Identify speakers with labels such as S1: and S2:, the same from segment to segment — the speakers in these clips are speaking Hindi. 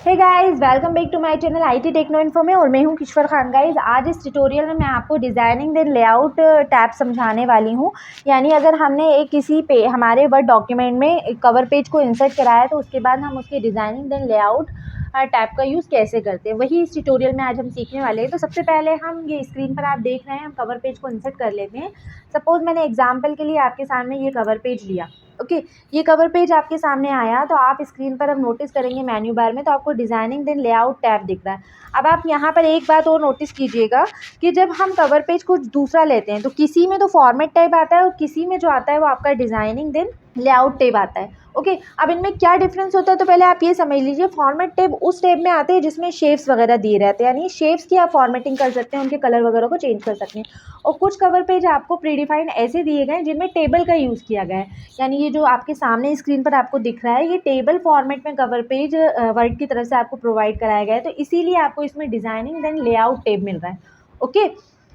S1: Hey guys, welcome back to my channel IT techno info में। और मैं हूं किश्वर खान। गाइस, आज इस ट्यूटोरियल में मैं आपको डिज़ाइनिंग देन लेआउट टैब समझाने वाली हूं। यानी अगर हमने एक किसी पे हमारे वर्ड डॉक्यूमेंट में एक कवर पेज को इंसर्ट कराया तो उसके बाद हम उसके डिज़ाइनिंग देन लेआउट टैब का यूज़ कैसे करते हैं, वही इस ट्यूटोरियल में आज हम सीखने वाले हैं। तो सबसे पहले हम ये स्क्रीन पर आप देख रहे हैं, हम कवर पेज को इंसर्ट कर लेते हैं। सपोज़ मैंने एग्जाम्पल के लिए आपके सामने ये कवर पेज लिया। ओके, ये कवर पेज आपके सामने आया तो आप स्क्रीन पर अब नोटिस करेंगे मेन्यू बार में, तो आपको डिज़ाइनिंग देन लेआउट टैब दिख रहा है। अब आप यहाँ पर एक बात और नोटिस कीजिएगा कि जब हम कवर पेज कुछ दूसरा लेते हैं तो किसी में तो फॉर्मेट टैब आता है और किसी में जो आता है वो आपका डिज़ाइनिंग देन लेआउट टैब आता है। ओके, अब इनमें क्या डिफरेंस होता है तो पहले आप ये समझ लीजिए। फॉर्मेट टैब उस टैब में आते हैं जिसमें शेप्स वगैरह दिए रहते हैं, यानी शेप्स की आप फॉर्मेटिंग कर सकते हैं, उनके कलर वगैरह को चेंज कर सकते हैं। और कुछ कवर पेज आपको प्रीडिफाइंड ऐसे दिए गए हैं जिनमें टेबल का यूज़ किया गया है। यानी ये जो आपके सामने स्क्रीन पर आपको दिख रहा है, ये टेबल फॉर्मेट में कवर पेज वर्ड की तरफ से आपको प्रोवाइड कराया गया है, तो इसीलिए आपको इसमें डिज़ाइनिंग देन लेआउट टैब मिल रहा है। ओके,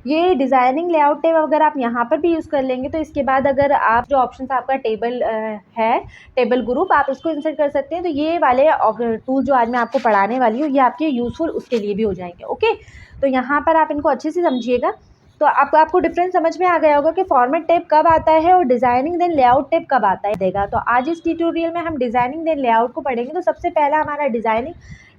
S1: ये डिज़ाइनिंग लेआउट टैब अगर आप यहाँ पर भी यूज़ कर लेंगे तो इसके बाद अगर आप जो ऑप्शन आपका टेबल है, टेबल ग्रुप, आप उसको इंसर्ट कर सकते हैं। तो ये वाले टूल जो आज मैं आपको पढ़ाने वाली हूँ ये आपके यूज़फुल उसके लिए भी हो जाएंगे। ओके, तो यहाँ पर आप इनको अच्छे से समझिएगा। तो आपको डिफरेंस समझ में आ गया होगा कि फॉर्मेट टैब कब आता है और डिज़ाइनिंग देन लेआउट टैब कब आता है देगा। तो आज इस ट्यूटोरियल में हम डिज़ाइनिंग देन लेआउट को पढ़ेंगे। तो सबसे पहला हमारा डिज़ाइनिंग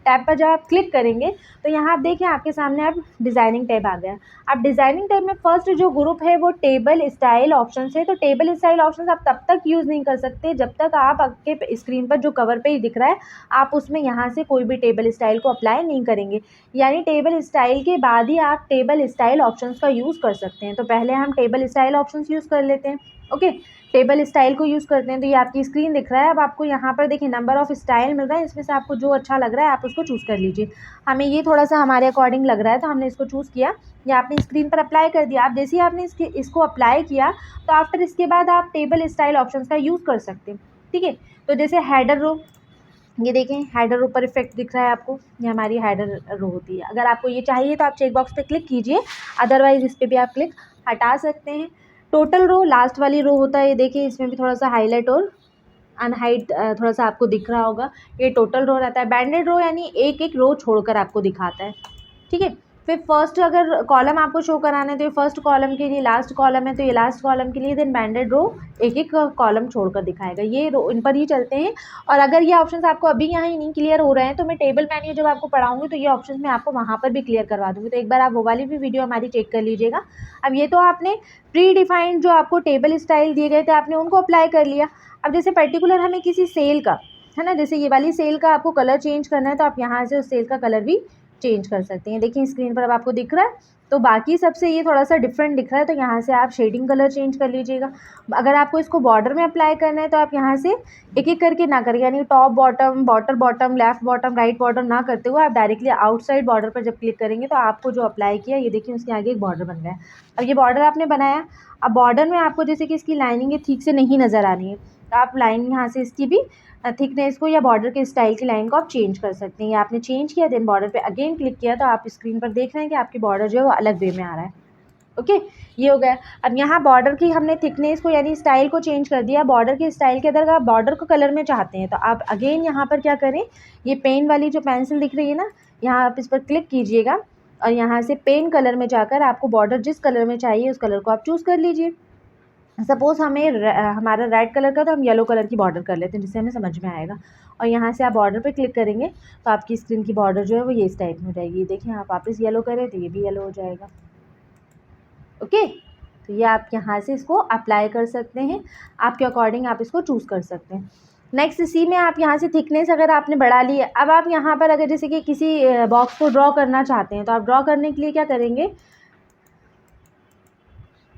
S1: टैब पर जब आप क्लिक करेंगे तो यहाँ आप देखिए आपके सामने अब डिज़ाइनिंग टैब आ गया। अब डिज़ाइनिंग टैब में फर्स्ट जो ग्रुप है वो टेबल स्टाइल ऑप्शन है। तो टेबल स्टाइल ऑप्शन आप तब तक यूज़ नहीं कर सकते जब तक आप आपके स्क्रीन पर जो कवर पेज दिख रहा है आप उसमें यहाँ से कोई भी टेबल स्टाइल को अप्लाई नहीं करेंगे। यानी टेबल स्टाइल के बाद ही आप टेबल स्टाइल ऑप्शंस का यूज़ कर सकते हैं। तो पहले हम टेबल स्टाइल ऑप्शंस यूज़ कर लेते हैं। ओके, टेबल स्टाइल को यूज़ करते हैं। तो ये आपकी स्क्रीन दिख रहा है। अब आपको यहाँ पर देखिए नंबर ऑफ़ स्टाइल मिल रहा है, इसमें से आपको जो अच्छा लग रहा है आप उसको चूज़ कर लीजिए। हमें ये थोड़ा सा हमारे अकॉर्डिंग लग रहा है तो हमने इसको चूज़ किया, या आपने स्क्रीन पर अप्लाई कर दिया। आप जैसे ही आपने इसको अप्लाई किया तो आफ्टर इसके बाद आप टेबल स्टाइल ऑप्शंस का यूज़ कर सकते हैं। ठीक है, तो जैसे हेडर रो, ये देखें हेडर ऊपर इफेक्ट दिख रहा है आपको, ये हमारी हेडर रो होती है। अगर आपको ये चाहिए तो आप चेक बॉक्स पे क्लिक कीजिए, अदरवाइज इस पे भी आप क्लिक हटा सकते हैं। टोटल रो लास्ट वाली रो होता है, ये देखिए इसमें भी थोड़ा सा हाईलाइट और अनहाइड थोड़ा सा आपको दिख रहा होगा, ये टोटल रो रहता है। बैंडेड रो यानी एक एक रो छोड़कर आपको दिखाता है। ठीक है, फिर फर्स्ट अगर कॉलम आपको शो कराना है तो ये फर्स्ट कॉलम के लिए, लास्ट कॉलम है तो ये लास्ट कॉलम के लिए, देन बैंडेड रो एक एक कॉलम छोड़कर दिखाएगा। ये रो इन पर ही चलते हैं। और अगर ये ऑप्शंस आपको अभी यहाँ ही नहीं क्लियर हो रहे हैं तो मैं टेबल मेन्यू जब आपको पढ़ाऊंगी तो ये ऑप्शंस मैं आपको वहाँ पर भी क्लियर करवा दूँगी। तो एक बार आप वो वाली भी वीडियो हमारी चेक कर लीजिएगा। अब ये तो आपने प्री डिफाइंड जो आपको टेबल स्टाइल दिए गए थे आपने उनको अप्लाई कर लिया। अब जैसे पर्टिकुलर हमें किसी सेल का है ना, जैसे ये वाली सेल का आपको कलर चेंज करना है तो आप यहाँ से उस सेल का कलर भी चेंज कर सकते हैं। देखिए स्क्रीन पर अब आपको दिख रहा है, तो बाकी सबसे ये थोड़ा सा डिफरेंट दिख रहा है तो यहाँ से आप शेडिंग कलर चेंज कर लीजिएगा। अगर आपको इसको बॉर्डर में अप्लाई करना है तो आप यहाँ से एक एक करके ना करें, यानी top bottom, bottom bottom, left bottom, right bottom ना करते हुए आप डायरेक्टली आउटसाइड बॉर्डर पर जब क्लिक करेंगे तो आपको जो अप्लाई किया ये देखिए उसके आगे एक बॉर्डर बन गया है। अब ये बॉर्डर आपने बनाया, अब बॉर्डर में आपको जैसे कि इसकी लाइनिंग ये ठीक से नहीं नज़र आ रही है तो आप लाइन यहाँ से इसकी भी थिकनेस को या बॉर्डर के स्टाइल की लाइन को आप चेंज कर सकते हैं। या आपने चेंज किया देन बॉर्डर पे अगेन क्लिक किया तो आप स्क्रीन पर देख रहे हैं कि आपकी बॉर्डर जो है वो अलग वे में आ रहा है। ओके, ये हो गया। अब यहाँ बॉर्डर की हमने थिकनेस को यानी स्टाइल को चेंज कर दिया। बॉर्डर के स्टाइल के अंदर आप बॉर्डर को कलर में चाहते हैं तो आप अगेन यहाँ पर क्या करें, ये पेन वाली जो पेंसिल दिख रही है ना, यहाँ आप इस पर क्लिक कीजिएगा और यहाँ से पेन कलर में जाकर आपको बॉर्डर जिस कलर में चाहिए उस कलर को आप चूज़ कर लीजिए। सपोज़ हमारा रेड कलर का तो हम येलो कलर की बॉर्डर कर लेते हैं जिससे हमें समझ में आएगा। और यहाँ से आप बॉर्डर पे क्लिक करेंगे तो आपकी स्क्रीन की बॉर्डर जो है वो ये इस टाइप में हो जाएगी। देखिए आप वापस येलो करें तो ये भी येलो हो जाएगा। ओके, तो ये आप यहाँ से इसको अप्लाई कर सकते हैं, आपके अकॉर्डिंग आप इसको चूज़ कर सकते हैं। नेक्स्ट इसी में आप यहाँ से थिकनेस अगर आपने बढ़ा ली है, अब आप यहाँ पर अगर जैसे कि किसी बॉक्स को ड्रॉ करना चाहते हैं तो आप ड्रॉ करने के लिए क्या करेंगे,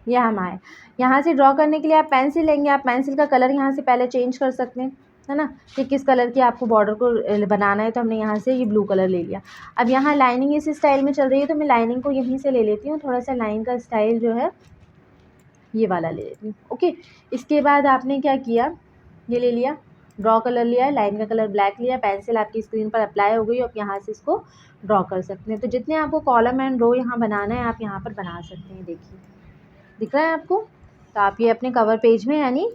S1: यह हम आए यहाँ से ड्रॉ करने के लिए आप पेंसिल लेंगे। आप पेंसिल का कलर यहाँ से पहले चेंज कर सकते हैं, है ना, कि किस कलर की आपको बॉर्डर को बनाना है। तो हमने यहाँ से ये ब्लू कलर ले लिया। अब यहाँ लाइनिंग इस स्टाइल में चल रही है तो मैं लाइनिंग को यहीं से ले लेती हूँ, थोड़ा सा लाइन का स्टाइल जो है ये वाला ले लेती हूँ। ओके, इसके बाद आपने क्या किया, ये ले लिया, ड्रॉ कलर लिया, लाइन का कलर ब्लैक लिया, पेंसिल आपकी स्क्रीन पर अप्लाई हो गई। आप यहाँ से इसको ड्रॉ कर सकते हैं। तो जितने आपको कॉलम एंड रो यहाँ बनाना है आप यहाँ पर बना सकते हैं। देखिए दिख रहा है आपको, तो आप ये अपने कवर पेज में यानी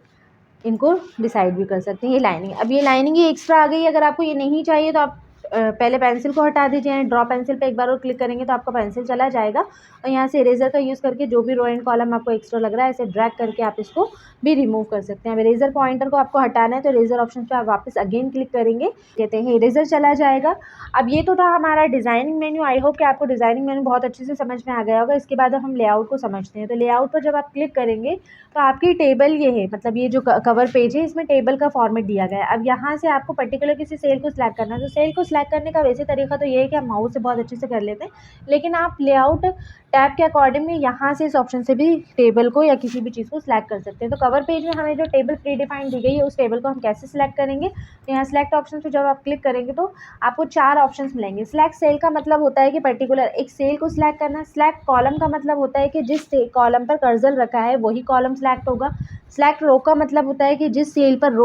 S1: इनको डिसाइड भी कर सकते हैं। ये लाइनिंग, अब ये लाइनिंग ही एक्स्ट्रा आ गई, अगर आपको ये नहीं चाहिए तो आप पहले पेंसिल को हटा दीजिए, ड्रॉ पेंसिल पे एक बार और क्लिक करेंगे तो आपका पेंसिल चला जाएगा। और यहाँ से इरेजर का यूज़ करके जो भी रो एंड कॉलम आपको एक्स्ट्रा लग रहा है ऐसे ड्रैग करके आप इसको भी रिमूव कर सकते हैं। अब इरेजर पॉइंटर को आपको हटाना है तो इरेजर ऑप्शन पे आप वापस अगेन क्लिक करेंगे, कहते हैं इरेजर चला जाएगा। अब ये तो था हमारा डिज़ाइनिंग मेन्यू। आई होप कि आपको डिज़ाइनिंग मेन्यू बहुत अच्छे से समझ में आ गया होगा। इसके बाद अब हम लेआउट को समझते हैं। तो लेआउट पर जब आप क्लिक करेंगे तो आपकी टेबल ये है, मतलब ये जो कवर पेज है इसमें टेबल का फॉर्मेट दिया गया है। अब यहाँ से आपको पर्टिकुलर किसी सेल को सिलेक्ट करना है। तो सेल को सिलेक्ट करने का वैसे तरीका तो ये है कि आप माउस से बहुत अच्छे से कर लेते हैं, लेकिन आप लेआउट टैब के अकॉर्डिंग में यहाँ से इस ऑप्शन से भी टेबल को या किसी भी चीज़ को सिलेक्ट कर सकते हैं। तो कवर पेज में हमें जो टेबल प्री डिफाइंड दी गई है उस टेबल को हम कैसे सिलेक्ट करेंगे, तो यहाँ सिलेक्ट ऑप्शन पे जब आप क्लिक करेंगे तो आपको 4 ऑप्शंस मिलेंगे। सिलेक्ट सेल का मतलब होता है कि पर्टिकुलर एक सेल को सिलेक्ट करना। सिलेक्ट कॉलम का मतलब होता है कि जिस कॉलम पर कर्सर रखा है वही कॉलम सिलेक्ट होगा। सिलेक्ट रो का मतलब होता है कि जिस सेल पर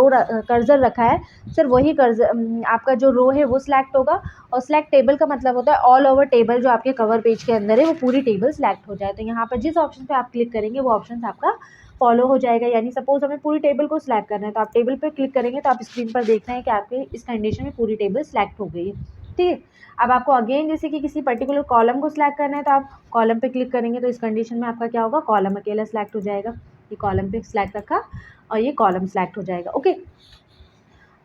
S1: कर्सर रखा है सिर्फ वही कर्सर आपका जो रो है वो सिलेक्ट होगा। और सिलेक्ट टेबल का मतलब होता है ऑल ओवर टेबल जो आपके कवर पेज के अंदर है वो पूरी टेबल सिलेक्ट हो जाए। तो यहाँ पर जिस ऑप्शन पे आप क्लिक करेंगे वो ऑप्शन आपका फॉलो हो जाएगा। यानी सपोज हमें पूरी टेबल को सिलेक्ट करना है तो आप टेबल पे क्लिक करेंगे तो आप स्क्रीन पर देखना है कि आपके इस कंडीशन में पूरी टेबल सिलेक्ट हो गई है। ठीक है, अब आपको अगेन जैसे कि किसी पर्टिकुलर कॉलम को सिलेक्ट करना है तो आप कॉलम पे क्लिक करेंगे तो इस कंडीशन में आपका क्या होगा, कॉलम अकेला सिलेक्ट हो जाएगा। ये कॉलम पे सिलेक्ट रखा और ये कॉलम सिलेक्ट हो जाएगा। ओके,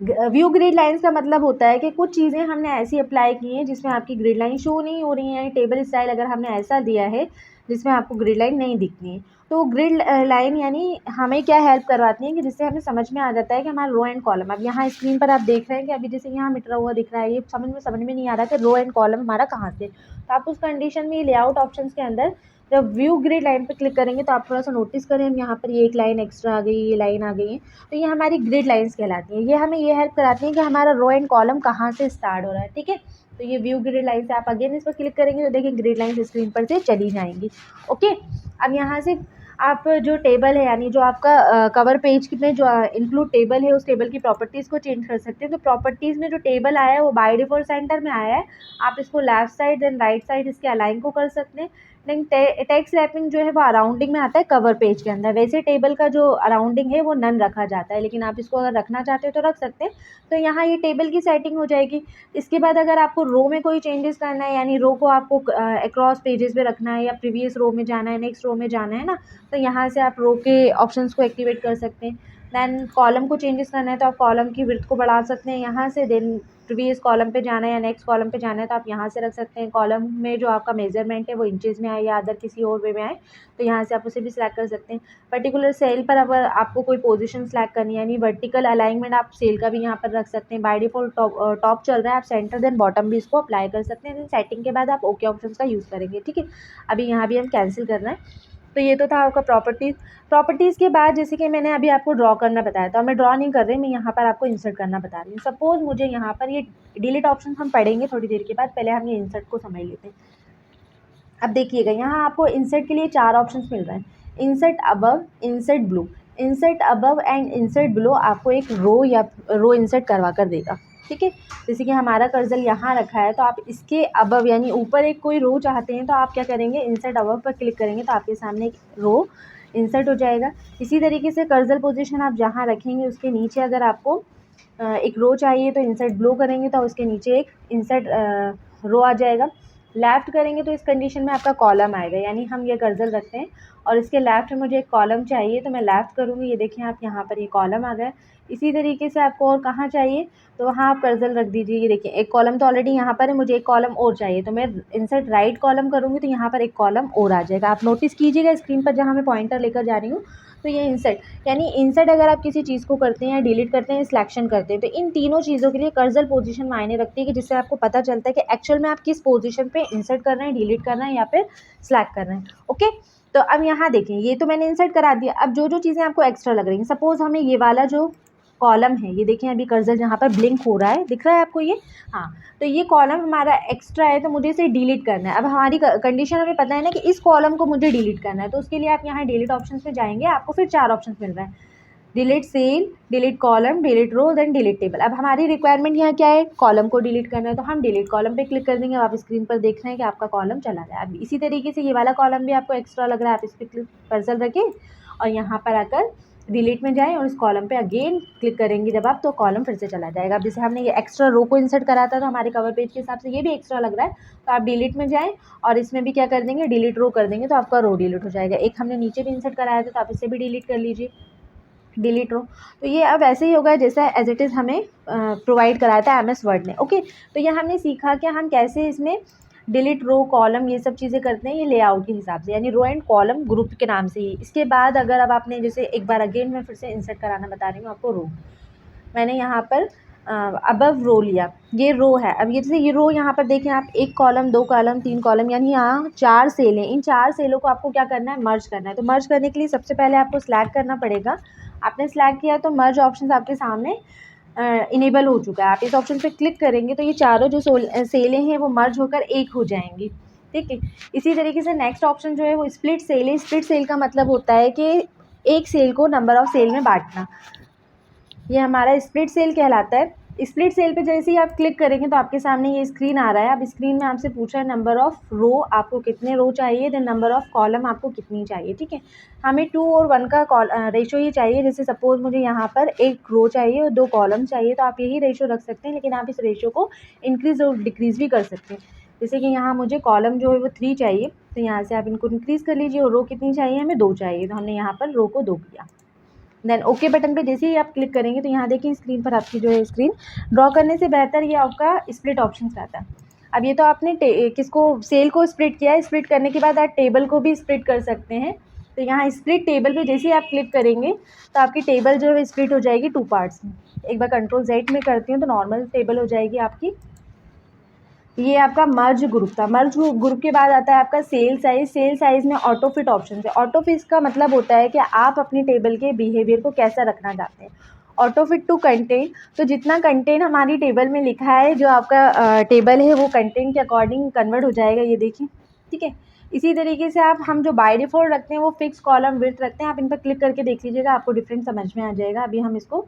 S1: व्यू ग्रिड लाइंस का मतलब होता है कि कुछ चीज़ें हमने ऐसी अप्लाई की हैं जिसमें आपकी ग्रिड लाइन शो नहीं हो रही है। टेबल स्टाइल अगर हमने ऐसा दिया है जिसमें आपको ग्रिड लाइन नहीं दिखती है, तो ग्रिड लाइन यानी हमें क्या हेल्प करवाती है कि जिससे हमें समझ में आ जाता है कि हमारा रो एंड कॉलम। अब यहाँ स्क्रीन पर आप देख रहे हैं कि अभी जैसे यहाँ मिटा हुआ दिख रहा है, ये समझ में नहीं आ रहा कि रो एंड कॉलम हमारा कहाँ से। तो आप उस कंडीशन में लेआउट ऑप्शन के अंदर जब व्यू ग्रिड लाइन पे क्लिक करेंगे तो आप थोड़ा सा नोटिस करें, यहाँ पर ये एक लाइन एक्स्ट्रा आ गई, ये लाइन आ गई है, तो ये हमारी ग्रिड लाइंस कहलाती हैं। ये हमें ये हेल्प कराती हैं कि हमारा रो एंड कॉलम कहाँ से स्टार्ट हो रहा है। ठीक है, तो ये व्यू ग्रिड लाइन से आप अगेन इस पर क्लिक करेंगे तो देखिए ग्रिड लाइंस स्क्रीन पर से चली जाएंगी। ओके, अब यहाँ से आप जो टेबल है यानी जो आपका कवर पेज में जो इंक्लूड टेबल है उस टेबल की प्रॉपर्टीज़ को चेंज कर सकते हैं। तो प्रॉपर्टीज़ में जो टेबल आया है वो बाय डिफ़ॉल्ट सेंटर में आया है। आप इसको left side then right side इसके अलाइन को कर सकते हैं। देन टेक्स्ट रैपिंग जो है वो अराउंडिंग में आता है कवर पेज के अंदर। वैसे टेबल का जो अराउंडिंग है वो नन रखा जाता है, लेकिन आप इसको अगर रखना चाहते हो तो रख सकते हैं। तो यहाँ ये टेबल की सेटिंग हो जाएगी। इसके बाद अगर आपको रो में कोई चेंजेस करना है यानी रो को आपको अक्रॉस पेजेस पे रखना है या प्रीवियस रो में जाना है, नेक्स्ट रो में जाना है ना, तो यहाँ से आप रो के ऑप्शंस को एक्टिवेट कर सकते हैं। दैन कॉलम को चेंजेस करना है तो आप कॉलम की विड्थ को बढ़ा सकते हैं यहाँ से। देन प्रीवियस कॉलम पे जाना है या नेक्स्ट कॉलम पे जाना है तो आप यहाँ से रख सकते हैं। कॉलम में जो आपका मेजरमेंट है वो इंचेस में आए या अदर किसी और वे में आए तो यहाँ से आप उसे भी सिलेक्ट कर सकते हैं। पर्टिकुलर सेल पर अगर आपको कोई पोजीशन सिलेक्ट करनी है यानी वर्टिकल अलाइनमेंट आप सेल का भी यहाँ पर रख सकते हैं। बाय डिफॉल्ट टॉप चल रहा है, आप सेंटर देन बॉटम भी इसको अप्लाई कर सकते हैं। सेटिंग के बाद आप ओके ऑप्शन का यूज़ करेंगे। ठीक है, अभी यहाँ भी हम कैंसिल करना है। तो ये तो था आपका प्रॉपर्टीज़ के बाद जैसे कि मैंने अभी आपको ड्रॉ करना बताया था, मैं ड्रॉ नहीं कर रही, मैं यहाँ पर आपको इंसर्ट करना बता रही हूँ। सपोज़ मुझे यहाँ पर ये डिलीट ऑप्शन हम पढ़ेंगे थोड़ी देर के बाद, पहले हम ये इंसर्ट को समझ लेते हैं। अब देखिएगा यहाँ आपको इंसर्ट के लिए 4 ऑप्शंस मिल रहे हैं, insert above, insert blue. Insert above and insert blow आपको एक रो या रो इंसर्ट करवा कर देगा। ठीक है, जैसे कि हमारा कर्सर यहाँ रखा है तो आप इसके अबव यानी ऊपर एक कोई रो चाहते हैं तो आप क्या करेंगे, इंसर्ट अबव पर क्लिक करेंगे तो आपके सामने एक रो इंसर्ट हो जाएगा। इसी तरीके से कर्सर पोजीशन आप जहाँ रखेंगे उसके नीचे अगर आपको एक रो चाहिए तो इंसर्ट ब्लो करेंगे तो उसके नीचे एक इंसर्ट रो आ जाएगा। लेफ़्ट करेंगे तो इस कंडीशन में आपका कॉलम आएगा, यानी हम ये कर्सर रखते हैं और इसके लेफ़्ट में मुझे एक कॉलम चाहिए तो मैं लेफ़्ट करूँगी, ये देखिए आप यहाँ पर ये कॉलम आ गया। इसी तरीके से आपको और कहाँ चाहिए तो वहाँ आप कर्सर रख दीजिए। ये देखिए एक कॉलम तो ऑलरेडी यहाँ पर है, मुझे एक कॉलम और चाहिए तो मैं इंसर्ट राइट कॉलम करूँगी तो यहाँ पर एक कॉलम और आ जाएगा। आप नोटिस कीजिएगा स्क्रीन पर जहाँ मैं पॉइंटर लेकर जा रही हूँ, तो ये इंसर्ट यानी इंसर्ट अगर आप किसी चीज़ को करते हैं या डिलीट करते हैं, सिलेक्शन करते हैं, तो इन तीनों चीज़ों के लिए कर्सर पोजीशन मायने रखती है कि जिससे आपको पता चलता है कि एक्चुअल में आप किस पोजीशन पे इंसर्ट कर रहे हैं, डिलीट कर रहे हैं या फिर सिलेक्ट कर रहे हैं। ओके, तो अब यहाँ देखें ये तो मैंने इंसर्ट करा दिया। अब जो चीज़ें आपको एक्स्ट्रा लग रही हैं, सपोज़ हमें ये वाला जो कॉलम है, ये देखें अभी कर्सर जहाँ पर ब्लिंक हो रहा है, दिख रहा है आपको ये, हाँ, तो ये कॉलम हमारा एक्स्ट्रा है तो मुझे इसे डिलीट करना है। अब हमारी कंडीशन हमें पता है ना कि इस कॉलम को मुझे डिलीट करना है, तो उसके लिए आप यहाँ डिलीट ऑप्शन पे जाएंगे, आपको फिर 4 ऑप्शन मिल रहा है, delete cell, delete column, delete row, then delete table. अब हमारी रिक्वायरमेंट यहाँ क्या है, कॉलम को डिलीट करना है, तो हम डिलीट कॉलम पे क्लिक कर देंगे। आप स्क्रीन पर देख रहे हैं कि आपका कॉलम चला गया। अब इसी तरीके से ये वाला कॉलम भी आपको एक्स्ट्रा लग रहा है, आप इस पर कर्सर रखें और यहाँ पर आकर डिलीट में जाएँ और इस कॉलम पे अगेन क्लिक करेंगे जब आप, तो कॉलम फिर से चला जाएगा। अब जैसे हमने ये एक्स्ट्रा रो को इंसर्ट करा था तो हमारे कवर पेज के हिसाब से ये भी एक्स्ट्रा लग रहा है, तो आप डिलीट में जाएँ और इसमें भी क्या कर देंगे, डिलीट रो कर देंगे, तो आपका रो डिलीट हो जाएगा। एक हमने नीचे भी इंसर्ट कराया था, तो आप इसे भी डिलीट कर लीजिए, डिलीट रो। तो ये अब ऐसे ही होगा जैसा एज इट इज़ हमें प्रोवाइड कराया था MS वर्ड ने। ओके, तो ये हमने सीखा कि हम कैसे इसमें डिलीट रो, कॉलम, ये सब चीज़ें करते हैं ये लेआउट के हिसाब से, यानी रो एंड कॉलम ग्रुप के नाम से ही। इसके बाद अगर अब आपने जैसे एक बार अगेन मैं फिर से इंसर्ट कराना बता रही हूँ आपको, रो मैंने यहाँ पर अबव रो लिया, ये रो है। अब ये जैसे ये रो यहाँ पर देखें आप, 1 कॉलम, 2 कॉलम, 3 कॉलम, यानी यहाँ 4 सेल हैं। इन 4 सेलों को आपको क्या करना है, मर्ज करना है। तो मर्ज करने के लिए सबसे पहले आपको सिलेक्ट करना पड़ेगा। आपने सिलेक्ट किया तो मर्ज ऑप्शन आपके सामने इनेबल हो चुका है। आप इस ऑप्शन पे क्लिक करेंगे तो ये चारों जो सेलें हैं वो मर्ज होकर एक हो जाएंगी, ठीक है। इसी तरीके से नेक्स्ट ऑप्शन जो है वो स्प्लिट सेल है। स्प्लिट सेल का मतलब होता है कि एक सेल को नंबर ऑफ़ सेल में बांटना, ये हमारा स्प्लिट सेल कहलाता है। स्प्लिट सेल पे जैसे ही आप क्लिक करेंगे तो आपके सामने ये स्क्रीन आ रहा है। अब स्क्रीन में आपसे पूछा है नंबर ऑफ़ रो, आपको कितने रो चाहिए, देन नंबर ऑफ़ कॉलम आपको कितनी चाहिए, ठीक है। हमें 2 और 1 का रेशो ही चाहिए। जैसे सपोज़ मुझे यहाँ पर 1 रो चाहिए और 2 कॉलम चाहिए, तो आप यही रेशो रख सकते हैं, लेकिन आप इस रेशो को इंक्रीज़ और डिक्रीज़ भी कर सकते हैं। जैसे कि यहाँ मुझे कॉलम जो है वो 3 चाहिए, तो यहाँ से आप इनको इंक्रीज़ कर लीजिए, और रो कितनी चाहिए, हमें 2 चाहिए, तो हमने यहाँ पर रो को 2 किया। देन ओके बटन पे जैसे ही आप क्लिक करेंगे तो यहाँ देखिए स्क्रीन पर आपकी जो है स्क्रीन ड्रॉ करने से बेहतर ये आपका स्प्लिट ऑप्शन रहता है। अब ये तो आपने किसको, सेल को स्प्लिट किया है। स्प्लिट करने के बाद आप टेबल को भी स्प्लिट कर सकते हैं। तो यहाँ स्प्लिट टेबल पे जैसे ही आप क्लिक करेंगे तो आपकी टेबल जो है स्प्लिट हो जाएगी 2 पार्ट्स में। एक बार कंट्रोल Z में करती हूँ तो नॉर्मल टेबल हो जाएगी आपकी। ये आपका मर्ज ग्रुप था। मर्ज ग्रुप के बाद आता है आपका सेल साइज़। सेल साइज़ में ऑटो फिट ऑप्शन है। ऑटो फिट का मतलब होता है कि आप अपनी टेबल के बिहेवियर को कैसा रखना चाहते हैं। ऑटो फिट टू कंटेंट, तो जितना कंटेंट हमारी टेबल में लिखा है, जो आपका टेबल है वो कंटेंट के अकॉर्डिंग कन्वर्ट हो जाएगा, ये देखिए, ठीक है। इसी तरीके से हम जो बाय डिफ़ॉल्ट रखते हैं वो फिक्स कॉलम विड्थ रखते हैं। आप इन पर क्लिक करके देख लीजिएगा, आपको डिफरेंस समझ में आ जाएगा। अभी हम इसको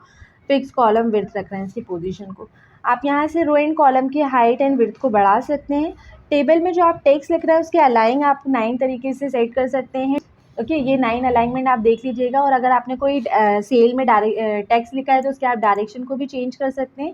S1: फिक्स कॉलम विड्थ रख रहे हैं, इसकी पोजीशन को। आप यहाँ से रो एंड कॉलम की हाइट एंड विड्थ को बढ़ा सकते हैं। टेबल में जो आप टेक्स्ट लिख रहे हैं उसके अलाइन आप 9 तरीके से सेट कर सकते हैं। ओके, ये 9 अलाइनमेंट आप देख लीजिएगा। और अगर आपने कोई सेल में टेक्स्ट लिखा है तो उसके आप डायरेक्शन को भी चेंज कर सकते हैं।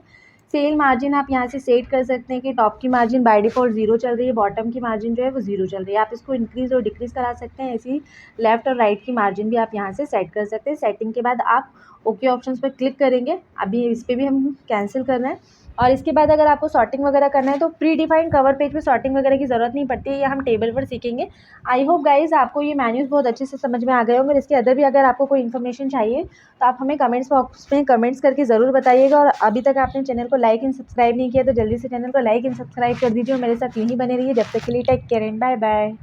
S1: सेल मार्जिन आप यहाँ से सेट कर सकते हैं कि टॉप की मार्जिन बाय डिफ़ॉल्ट 0 चल रही है, बॉटम की मार्जिन जो है वो 0 चल रही है। आप इसको इंक्रीज़ और डिक्रीज़ करा सकते हैं। ऐसे ही लेफ़्ट और राइट की मार्जिन भी आप यहाँ से सेट कर सकते हैं। सेटिंग के बाद आप ओके ऑप्शंस पर क्लिक करेंगे। अभी इस पर भी हम कैंसिल कर रहे हैं। और इसके बाद अगर आपको सॉर्टिंग वगैरह करना है तो प्री डिफाइंड कवर पेज पे सॉर्टिंग वगैरह की ज़रूरत नहीं पड़ती है, ये हम टेबल पर सीखेंगे। आई होप गाइज़ आपको ये मेन्यूज़ बहुत अच्छे से समझ में आ गए होंगे। इसके अदर भी अगर आपको कोई इन्फॉर्मेशन चाहिए तो आप हमें कमेंट्स बॉक्स में कमेंट्स करके ज़रूर बताइएगा। और अभी तक आपने चैनल को लाइक एंड सब्सक्राइब नहीं किया तो जल्दी से चैनल को लाइक एंड सब्सक्राइब कर दीजिए और मेरे साथ यहीं बने रहिए। जब तक के लिए take care and bye bye.